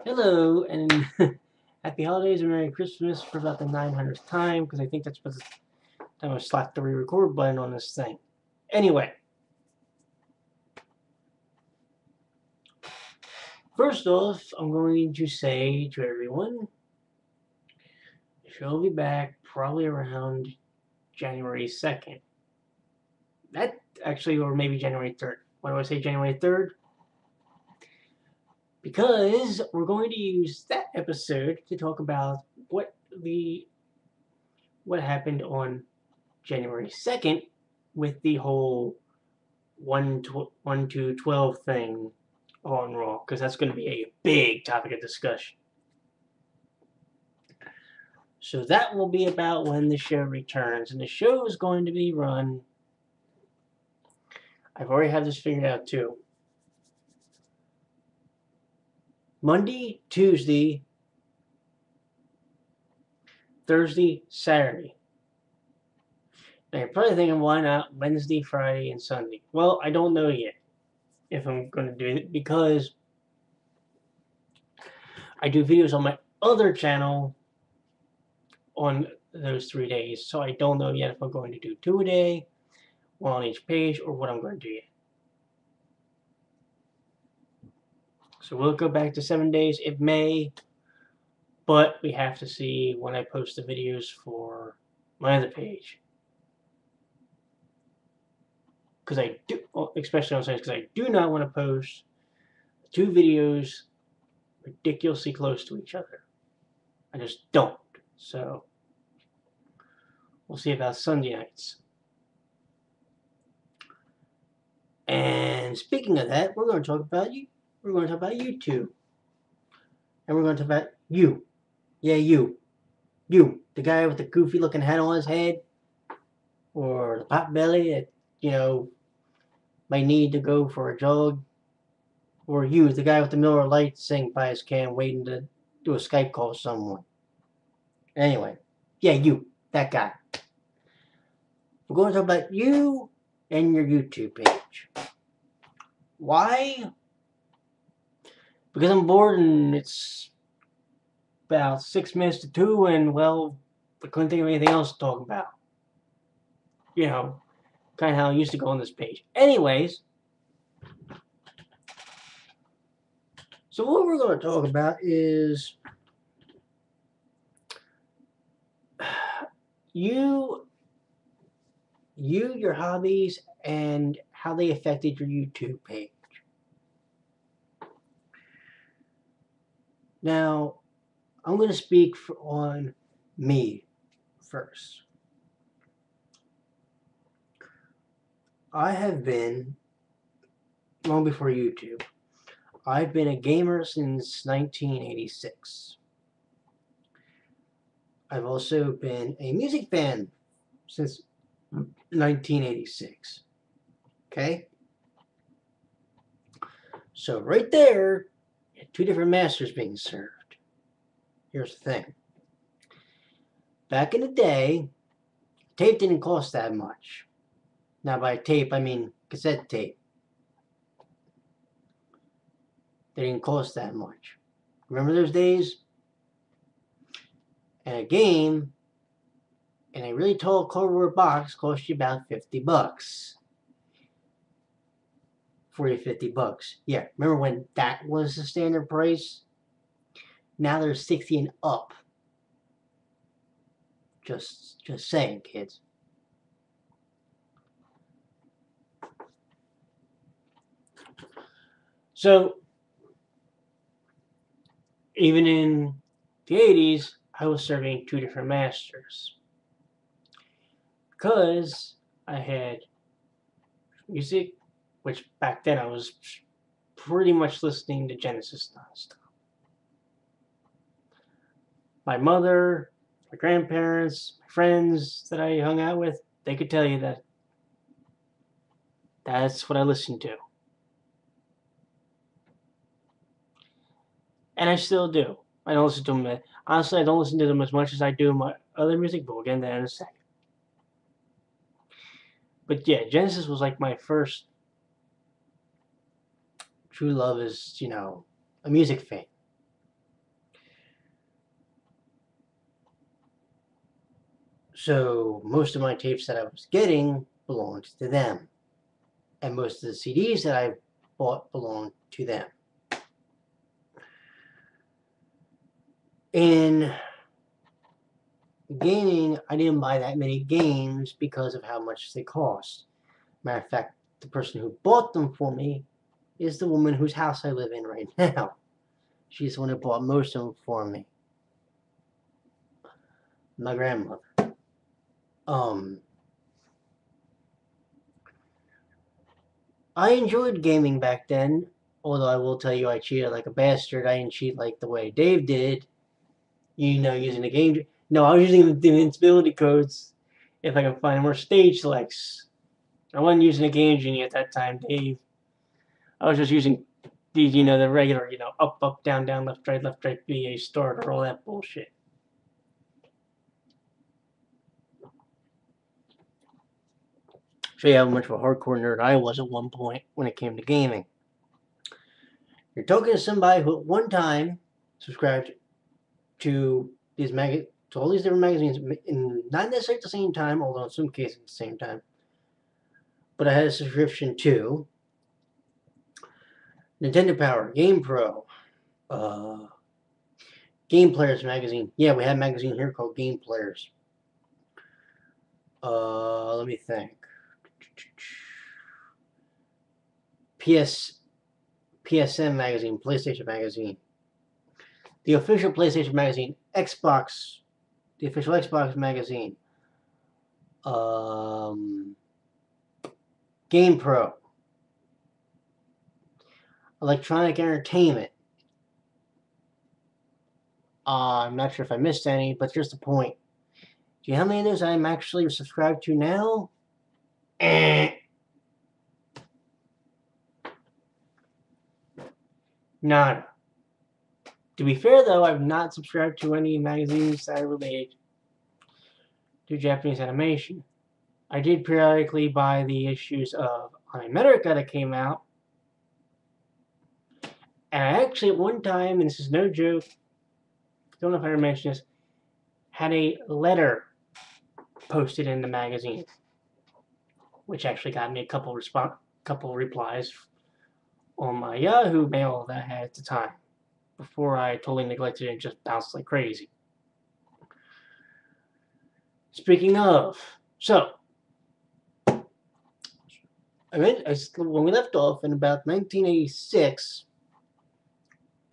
Hello, and happy holidays and Merry Christmas for about the 900th time, because I think that's what the time I slapped the re-record button on this thing. Anyway, first off, I'm going to say to everyone, the show will be back probably around January 2nd. That actually, or maybe January 3rd. Why do I say January 3rd? Because we're going to use that episode to talk about what happened on January 2nd with the whole 1 to 12 thing on Raw, because that's going to be a big topic of discussion. So that will be about when the show returns, and the show is going to be run. I've already had this figured out too. Monday, Tuesday, Thursday, Saturday. Now you're probably thinking, why not Wednesday, Friday, and Sunday? Well, I don't know yet if I'm going to do it, because I do videos on my other channel on those 3 days, so I don't know yet if I'm going to do 2 a day, 1 on each page, or what I'm going to do yet. So we'll go back to 7 days. It may, but we have to see when I post the videos for my other page. Because I do, especially on Sundays, because I do not want to post 2 videos ridiculously close to each other. I just don't. So we'll see about Sunday nights. And speaking of that, we're going to talk about you. We're going to talk about YouTube. And we're going to talk about you. Yeah, you. You. The guy with the goofy looking hat on his head. Or the pot belly that, might need to go for a jog. Or you, the guy with the Miller Lite sink by his can waiting to do a Skype call with someone. Anyway. Yeah, you. That guy. We're going to talk about you and your YouTube page. Why? Because I'm bored and it's about 6 minutes to 2 and, well, I couldn't think of anything else to talk about. Kind of how I used to go on this page. Anyways, so what we're going to talk about is you, your hobbies, and how they affected your YouTube page. Now, I'm going to speak on me first. I have been, long before YouTube, I've been a gamer since 1986. I've also been a music fan since 1986. Okay? So right there, you had 2 different masters being served. Here's the thing. Back in the day, tape didn't cost that much. Now by tape, I mean cassette tape. They didn't cost that much. Remember those days? And a game in a really tall cardboard box cost you about $50. 40, $50. Yeah, remember when that was the standard price? Now they're 60 and up. Just saying, kids. So, even in the 80s, I was serving 2 different masters. Because I had music, which back then I was pretty much listening to Genesis nonstop. My mother, my grandparents, my friends that I hung out with, they could tell you that that's what I listened to. And I still do. I don't listen to them. Honestly, I don't listen to them as much as I do my other music, but we'll get into that in a second. But yeah, Genesis was like my first true love as, a music fan. So most of my tapes that I was getting belonged to them. And most of the CDs that I bought belonged to them. In gaming, I didn't buy that many games because of how much they cost. Matter of fact, the person who bought them for me is the woman whose house I live in right now. She's the one who bought most of them for me. My grandmother. I enjoyed gaming back then, although I will tell you I cheated like a bastard. I didn't cheat like the way Dave did. You know, using the game. No, I was using the invincibility codes if I can find more stage selects. I wasn't using a Game Genie at that time, Dave. I was just using these, the regular, up, up, down, down, left, right, VA starter, all that bullshit. Show you how much of a hardcore nerd I was at one point when it came to gaming. You're talking to somebody who at one time subscribed to all these different magazines, not necessarily at the same time, although in some cases at the same time. But I had a subscription to Nintendo Power, Game Pro, Game Players magazine. Yeah, we had a magazine here called Game Players. Let me think. PSN magazine, PlayStation magazine. The official PlayStation magazine, Xbox, the official Xbox magazine. Game Pro. Electronic Entertainment. I'm not sure if I missed any, but here's the point. Do you know how many of those I'm actually subscribed to now? None. To be fair, though, I've not subscribed to any magazines that relate to Japanese animation. I did periodically buy the issues of America that came out. And I actually, at one time, and this is no joke, don't know if I ever mentioned this, had a letter posted in the magazine, which actually got me a couple replies on my Yahoo mail that I had at the time, before I totally neglected it and just bounced like crazy. Speaking of, so when we left off in about 1986,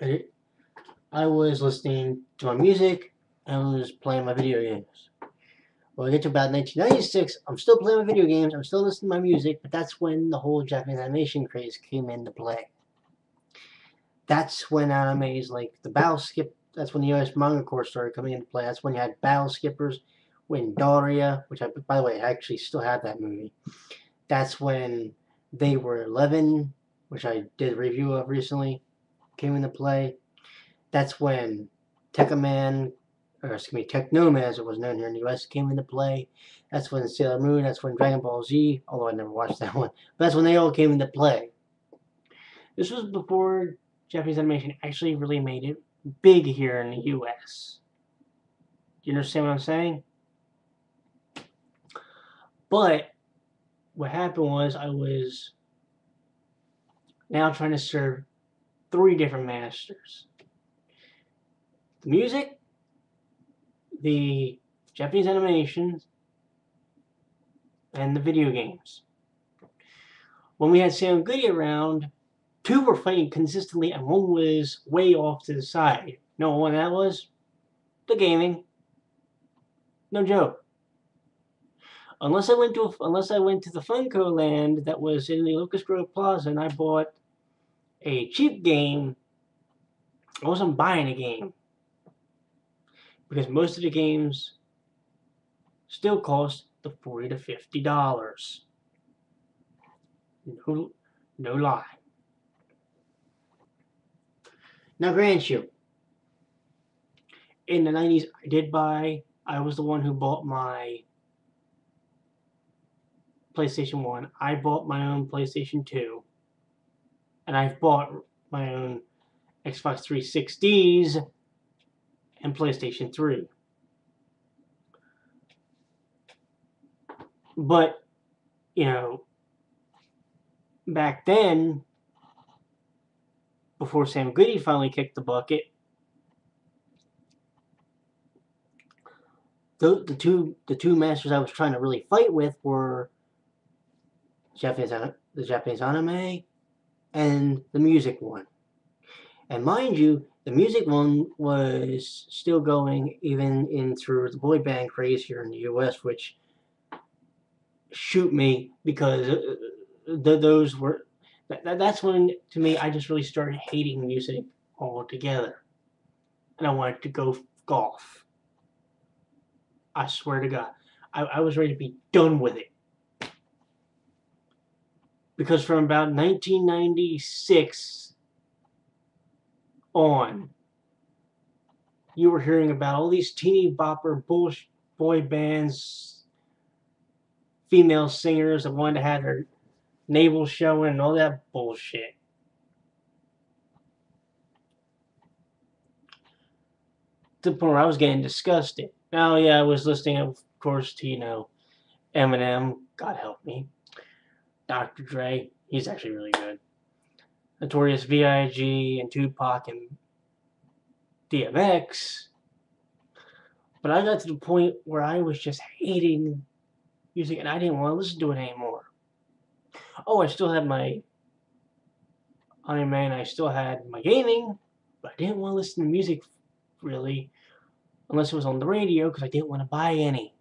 I was listening to my music and I was playing my video games. When we get to about 1996, I'm still playing my video games, I'm still listening to my music, but that's when the whole Japanese animation craze came into play. That's when animes like the Battle Skip, that's when the US Manga Corps started coming into play. That's when you had Battle Skippers, when Daria, which by the way, I actually still have that movie. That's when They Were 11, which I did a review of recently, came into play. That's when Technoman, as it was known here in the US, came into play. That's when Sailor Moon, that's when Dragon Ball Z, although I never watched that one, but that's when they all came into play. This was before Japanese animation actually really made it big here in the US. Do you understand what I'm saying? But what happened was I was now trying to serve 3 different masters. The music, the Japanese animations, and the video games. When we had Sam Goody around, 2 were fighting consistently and 1 was way off to the side. You know what one that was? The gaming. No joke. Unless I went to the Funko Land that was in the Locust Grove Plaza and I bought a cheap game, I wasn't buying a game. Because most of the games still cost the $40 to $50. No lie. Now, grant you, in the 90s, I was the one who bought my PlayStation 1. I bought my own PlayStation 2. And I've bought my own Xbox 360s and PlayStation 3. But, you know, back then, before Sam Goody finally kicked the bucket, the two masters I was trying to really fight with were the Japanese anime and the music one. And mind you, the music one was still going even in through the boy band craze here in the U.S., which shoot me because those were that's when to me I just really started hating music altogether, and I wanted to go golf. I swear to God, I was ready to be done with it because from about 1996 on, you were hearing about all these teeny bopper boy bands, female singers that wanted to have their navel showing and all that bullshit. To the point where I was getting disgusted. Now, yeah, I was listening, of course, to, Eminem, God help me, Dr. Dre, he's actually really good, Notorious B.I.G. and Tupac and DMX. But I got to the point where I was just hating music and I didn't want to listen to it anymore. Oh, I still had my Iron Man, I still had my gaming, but I didn't want to listen to music really unless it was on the radio because I didn't want to buy any.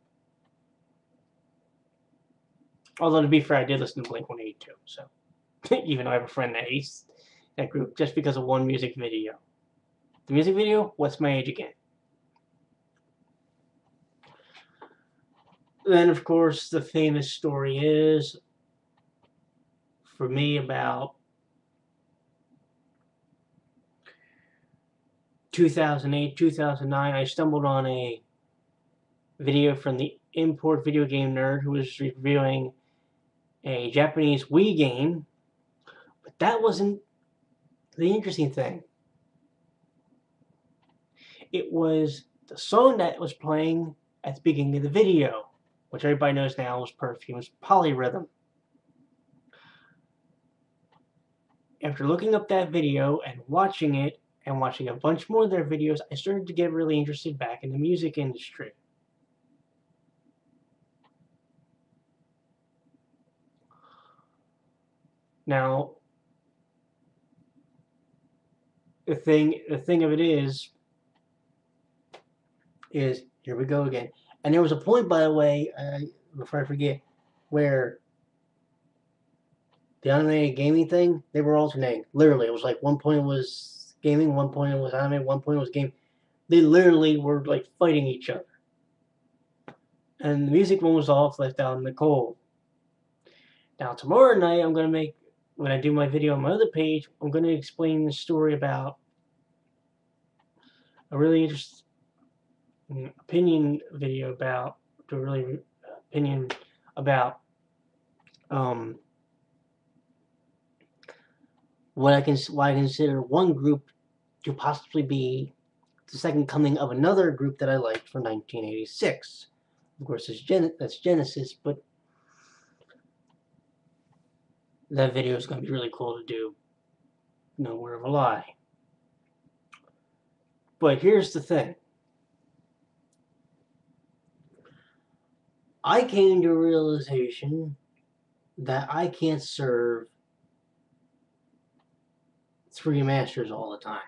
Although to be fair, I did listen to Blink-182, so even though I have a friend that hates that group just because of one music video. The music video, What's My Age Again? Then, of course, the famous story is, for me, about 2008, 2009, I stumbled on a video from the Import Video Game Nerd who was reviewing a Japanese Wii game, but that wasn't the interesting thing. It was the song that was playing at the beginning of the video, which everybody knows now is Perfume's Polyrhythm. After looking up that video and watching it, and watching a bunch more of their videos, I started to get really interested back in the music industry. Now, the thing of it is here we go again. And there was a point, by the way, before I forget, where the anime gaming thing, they were alternating. Literally, it was like one point was gaming, one point was anime, one point was game. They literally were like fighting each other. And the music one was off, left out in the cold. Now, tomorrow night, I'm going to make, when I do my video on my other page, I'm going to explain the story about a really interesting opinion video about, to really opinion about why I consider one group to possibly be the second coming of another group that I liked from 1986. Of course, that's Genesis, but that video is going to be really cool to do. No word of a lie. But here's the thing. I came to a realization that I can't serve three masters all the time.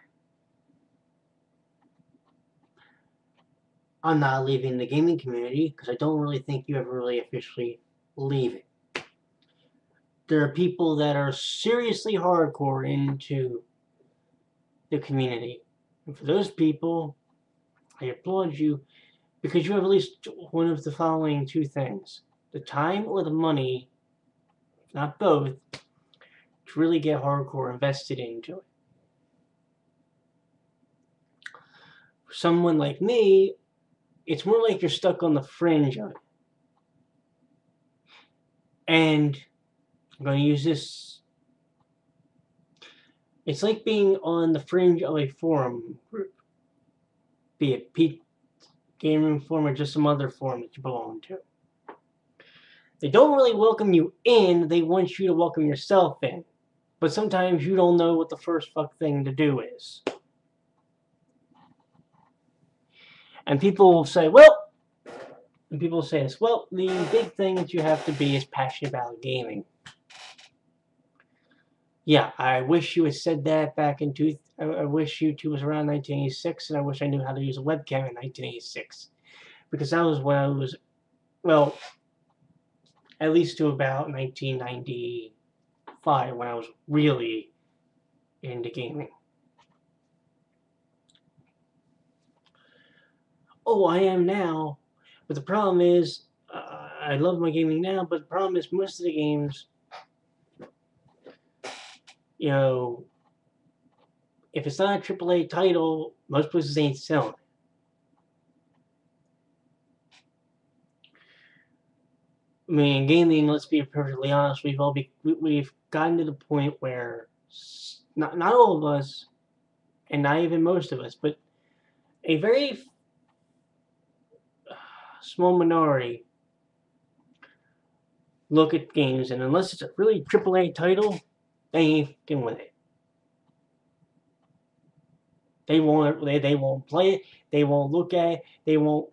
I'm not leaving the gaming community because I don't really think you ever really officially leave it. There are people that are seriously hardcore into the community. And for those people, I applaud you because you have at least one of the following two things. The time or the money, if not both, to really get hardcore invested into it. For someone like me, it's more like you're stuck on the fringe of it. And I'm going to use this. It's like being on the fringe of a forum group, be it Pete Game Room forum or just some other forum that you belong to. They don't really welcome you in, they want you to welcome yourself in. But sometimes you don't know what the first fuck thing to do is. And people will say, well, and people say this, well, the big thing that you have to be is passionate about gaming. Yeah, I wish you had said that back in I wish YouTube was around 1986, and I wish I knew how to use a webcam in 1986. Because that was when I was, well, at least to about 1995, when I was really into gaming. Oh, I am now. But the problem is, I love my gaming now, but the problem is most of the games, you know, if it's not a AAA title, most places ain't selling. I mean, gaming, let's be perfectly honest, we've gotten to the point where not all of us, and not even most of us, but a very small minority look at games, and unless it's a really AAA title, they ain't fucking with it. They won't play it, they won't look at it, they won't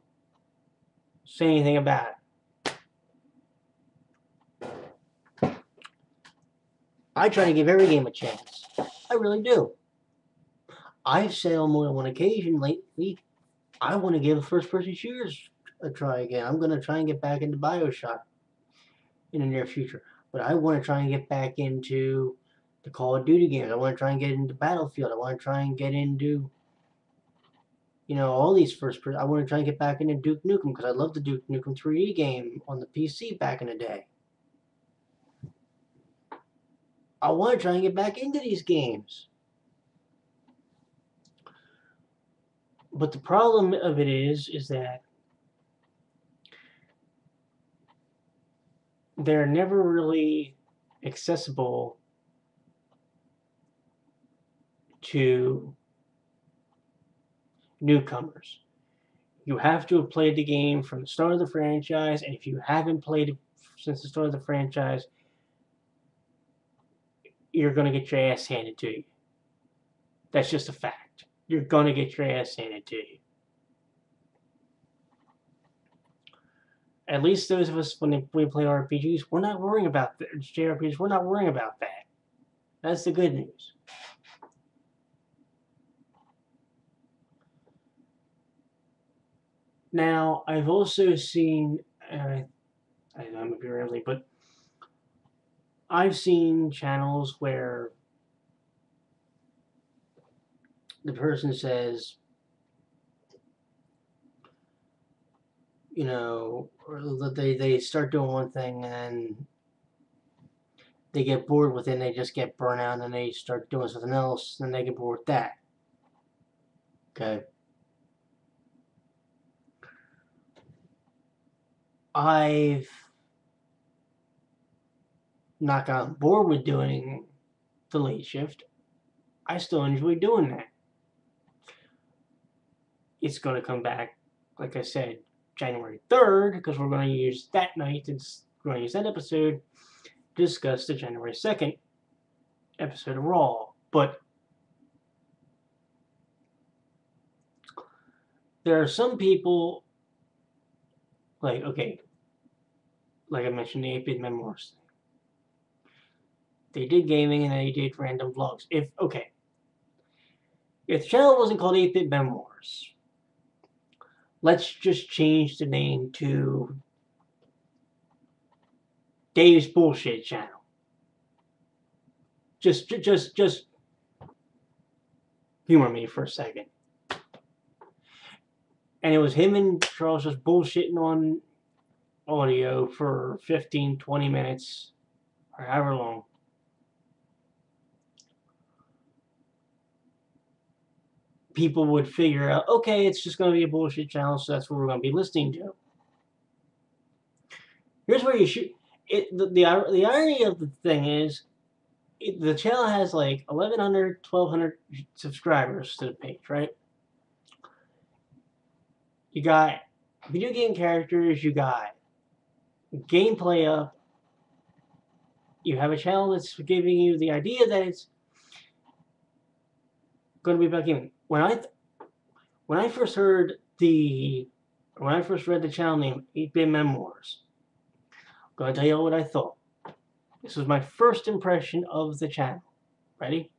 say anything about it. I try to give every game a chance. I really do. I've said on more than one occasion lately, I want to give first-person shooters a try again. I'm going to try and get back into BioShock in the near future. But I want to try and get back into the Call of Duty games. I want to try and get into Battlefield. I want to try and get into, you know, all these first-person. I want to try and get back into Duke Nukem because I love the Duke Nukem 3D game on the PC back in the day. I want to try and get back into these games. But the problem of it is that they're never really accessible to newcomers. You have to have played the game from the start of the franchise, and if you haven't played it since the start of the franchise, you're going to get your ass handed to you. That's just a fact. You're going to get your ass handed to you. At least those of us, when we play RPGs, we're not worrying about the JRPGs. We're not worrying about that. That's the good news. Now, I've also seen, I might be early, but I've seen channels where the person says, you know, or that they start doing one thing and they get bored with it and they just get burnt out and they start doing something else and they get bored with that. Okay. I've not gotten bored with doing the late shift. I still enjoy doing that. It's going to come back, like I said, January 3rd, because we're going to use that night, and we're going to use that episode to discuss the January 2nd episode of Raw. But there are some people, like, okay, like I mentioned, the 8-Bit Memoirs. They did gaming and they did random vlogs. If the channel wasn't called 8-Bit Memoirs, let's just change the name to Dave's Bullshit Channel. Just humor me for a second. And it was him and Charles just bullshitting on audio for 15, 20 minutes, or however long. People would figure out, okay, it's just going to be a bullshit channel, so that's what we're going to be listening to. Here's where you should... The irony of the thing is, the channel has like 1,100, 1,200 subscribers to the page, right? You got video game characters, you got gameplay up. You have a channel that's giving you the idea that it's going to be about gaming. When I first read the channel name 8-Bit Memoirs, I'm going to tell you what I thought. This was my first impression of the channel. Ready?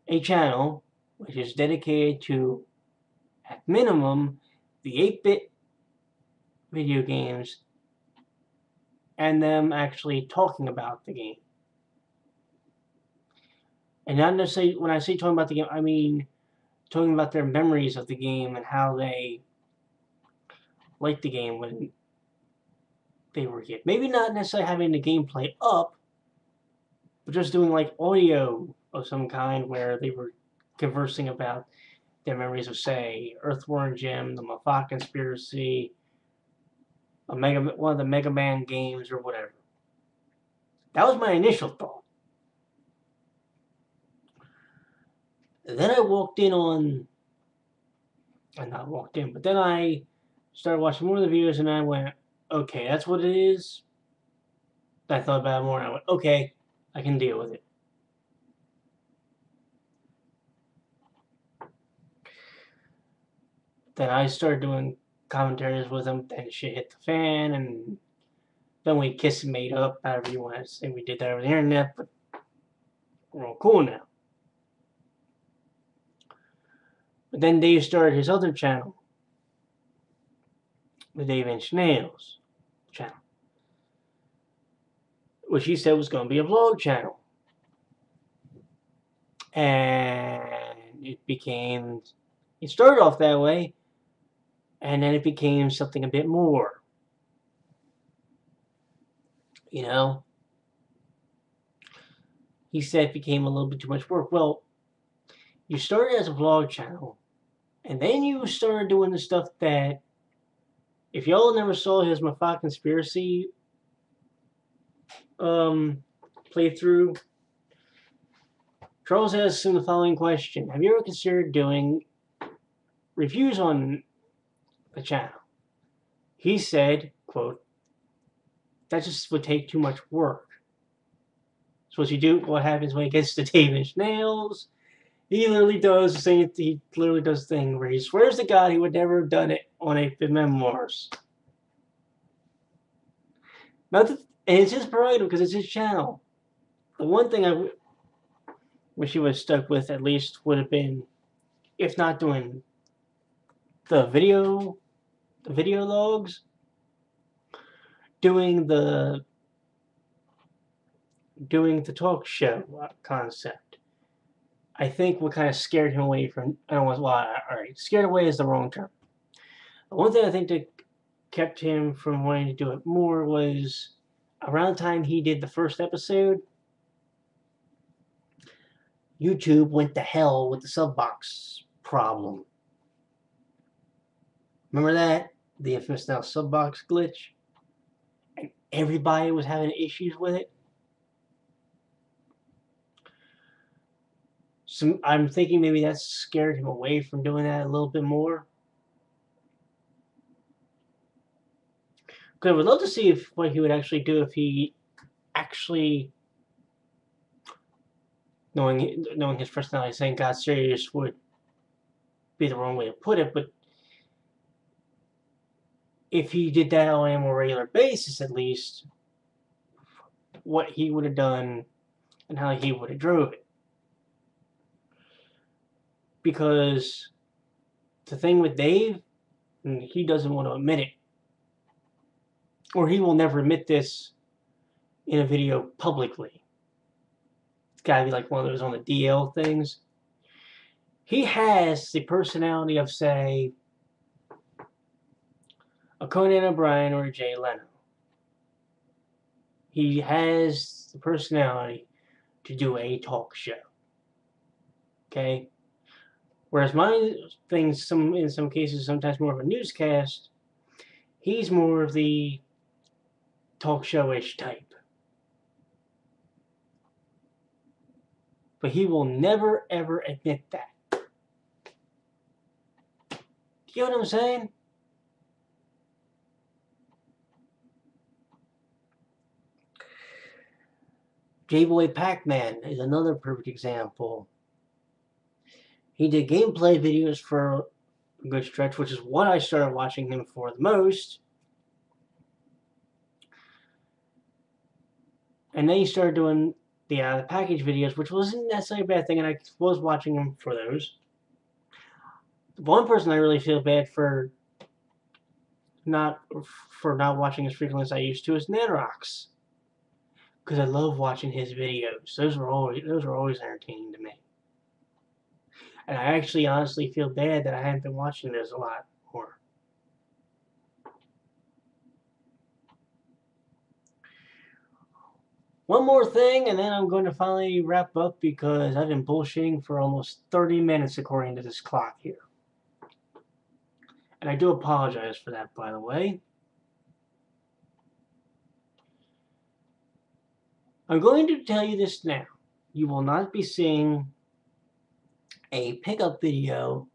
A channel which is dedicated to, at minimum, the 8-bit video games and them actually talking about the game. And not necessarily, when I say talking about the game, I mean talking about their memories of the game and how they liked the game when they were a kid. Maybe not necessarily having the gameplay up, but just doing like audio of some kind where they were conversing about their memories of, say, Earthworm Jim, the Mafia Conspiracy, one of the Mega Man games, or whatever. That was my initial thought. Then I walked in on, and not walked in, but then I started watching more of the videos, and I went, okay, that's what it is. I thought about it more, and I went, okay, I can deal with it. Then I started doing commentaries with him, then shit hit the fan, and then we kissed and made up, however you want to say. We did that over the internet, but we're all cool now. But then Dave started his other channel, the Dave Inch Nails channel, which he said was going to be a vlog channel. And it started off that way, and then it became something a bit more. You know? He said it became a little bit too much work. Well, you started as a vlog channel, and then you started doing the stuff that, if y'all never saw his Mafia Conspiracy playthrough, Charles asks him the following question: have you ever considered doing reviews on the channel? He said, quote, that just would take too much work. So what happens when he gets to Dave Inch Nails? He literally does the thing. He literally does the thing where he swears to God he would never have done it on 8-Bit Memoirs. And it's his prerogative because it's his channel. The one thing I wish he would have stuck with at least would have been, if not doing the video logs, doing the talk show concept. I think what kind of scared him away from, alright, scared away is the wrong term. The one thing I think that kept him from wanting to do it more was around the time he did the first episode, YouTube went to hell with the subbox problem. Remember that? The infamous now subbox glitch? And everybody was having issues with it. So I'm thinking maybe that scared him away from doing that a little bit more. Because I would love to see what he would actually do if he actually, knowing his personality, saying God serious would be the wrong way to put it, but if he did that on a more regular basis, at least, what he would have done and how he would have drove it. Because the thing with Dave, he doesn't want to admit it, or he will never admit this in a video publicly. It's gotta be like one of those on the DL things. He has the personality of, say, a Conan O'Brien or a Jay Leno. He has the personality to do a talk show. Okay? Whereas my thing's in some cases sometimes more of a newscast, he's more of the talk show-ish type. But he will never ever admit that. Do you know what I'm saying? J-Boy Pac-Man is another perfect example. He did gameplay videos for a good stretch, which is what I started watching him for the most. And then he started doing the package videos, which wasn't necessarily a bad thing, and I was watching him for those. One person I really feel bad for not watching as frequently as I used to is Nanox, because I love watching his videos. Those were always entertaining to me, and I actually honestly feel bad that I haven't been watching those a lot more. One more thing, and then I'm going to finally wrap up because I've been bullshitting for almost 30 minutes according to this clock here. And I do apologize for that, by the way. I'm going to tell you this now. You will not be seeing a pickup video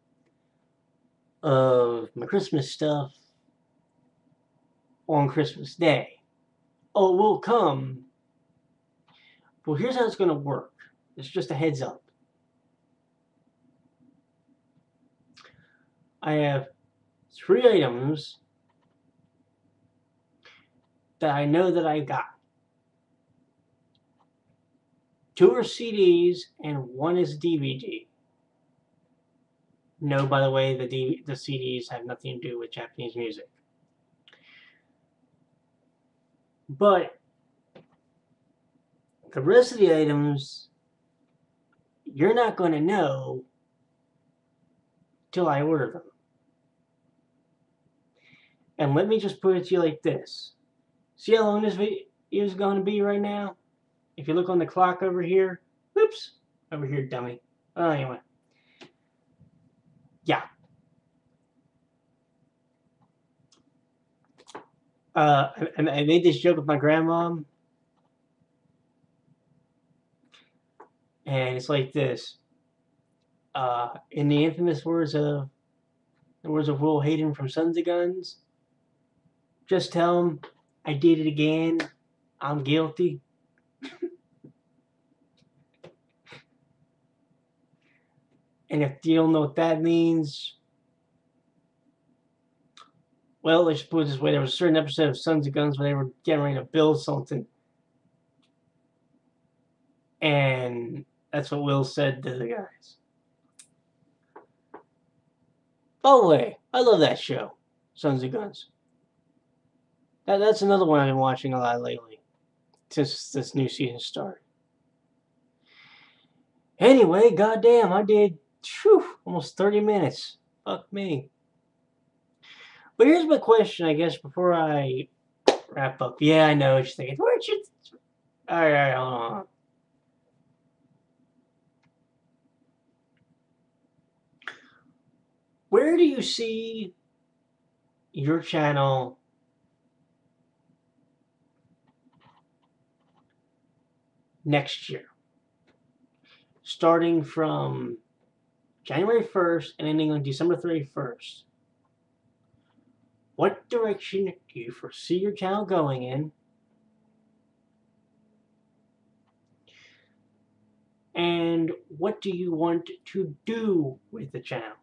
of my Christmas stuff on Christmas Day. Oh, it will come. Well, here's how it's going to work. It's just a heads up. I have 3 items that I know that I got. 2 are CDs and 1 is DVD. No, by the way, the CDs have nothing to do with Japanese music. But the rest of the items, you're not going to know till I order them. And let me just put it to you like this. See how long this video is going to be right now? If you look on the clock over here, oops, over here, dummy. Oh, anyway. Yeah. I made this joke with my grandma, and it's like this. In the infamous words of Will Hayden from Sons of Guns, just tell him I did it again. I'm guilty. And if you don't know what that means, well, let's put it this way. There was a certain episode of Sons of Guns where they were getting ready to build something. And that's what Will said to the guys. By the way, I love that show, Sons of Guns. That's another one I've been watching a lot lately, since this new season started. Anyway, goddamn, I did almost 30 minutes. Fuck me. But here's my question, I guess, before I wrap up. Yeah, I know what you're thinking. Where'd you... Alright, hold on. Where do you see your channel next year? Starting from January 1st and ending on December 31st. What direction do you foresee your channel going in? And what do you want to do with the channel?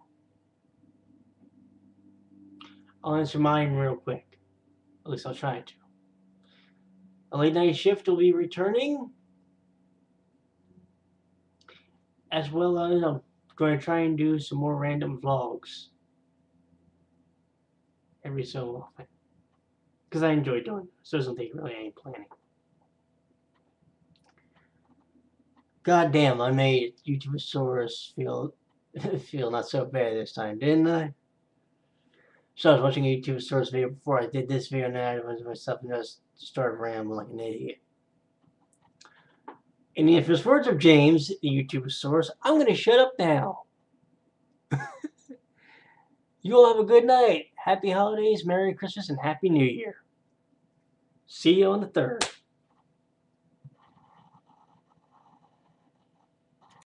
I'll answer mine real quick. At least I'll try to. A late night shift will be returning. As well as I'm going to try and do some more random vlogs. Every so often. Because I enjoy doing it. So it doesn't take really any planning. God damn, I made YouTubeosaurus feel not so bad this time, didn't I? So I was watching a YouTubeosaurus video before I did this video, and then I was myself and just started rambling like an idiot. In the infamous words of James, the YouTubeosaurus, I'm going to shut up now. You all have a good night. Happy holidays, Merry Christmas, and Happy New Year. See you on the 3rd.